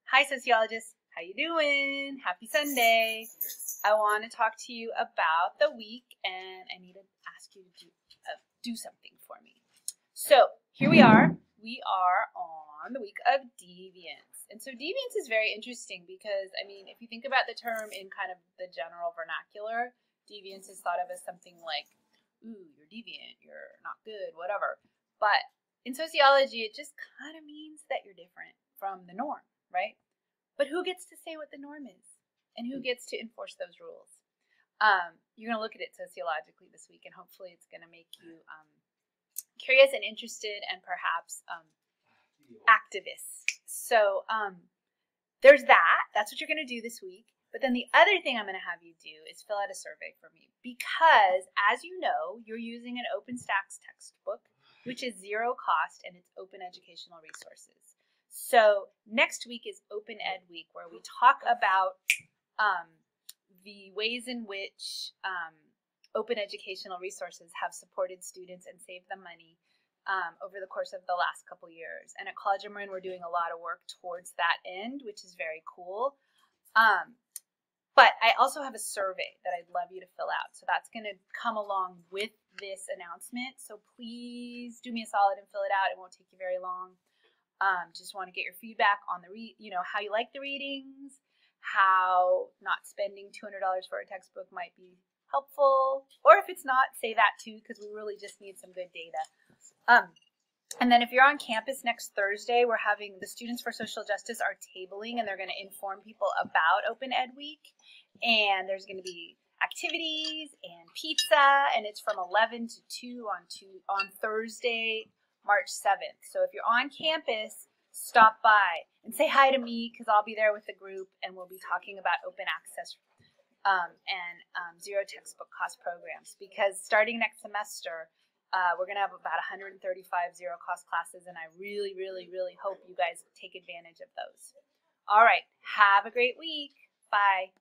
Hi, sociologists. How you doing? Happy Sunday. I want to talk to you about the week, and I need to ask you to do something for me. So here we are. We are on the week of deviance. And so deviance is very interesting because, if you think about the term in kind of the general vernacular, deviance is thought of as something like, ooh, you're deviant, you're not good, whatever. But in sociology, it just kind of means that you're different from the norm, right? But who gets to say what the norm is? And who gets to enforce those rules? You're going to look at it sociologically this week, and hopefully it's going to make you curious and interested and perhaps activist. So there's that. That's what you're going to do this week. But then the other thing I'm going to have you do is fill out a survey for me because, as you know, you're using an OpenStax textbook, which is zero cost and it's open educational resources. So next week is Open Ed Week, where we talk about the ways in which open educational resources have supported students and saved them money over the course of the last couple years. And at College of Marin, we're doing a lot of work towards that end, which is very cool. But I also have a survey that I'd love you to fill out. So that's going to come along with this announcement. So please do me a solid and fill it out. It won't take you very long. Just want to get your feedback on how you like the readings, how not spending $200 for a textbook might be helpful, or if it's not, say that too, because we really just need some good data. And then if you're on campus next Thursday, we're having the Students for Social Justice are tabling, and they're going to inform people about Open Ed Week, and there's going to be activities and pizza, and it's from 11 to 2 on Thursday, March 7th. So if you're on campus, stop by and say hi to me because I'll be there with the group and we'll be talking about open access and zero textbook cost programs, because starting next semester, we're going to have about 135 zero cost classes, and I really, really, really hope you guys take advantage of those. All right. Have a great week. Bye.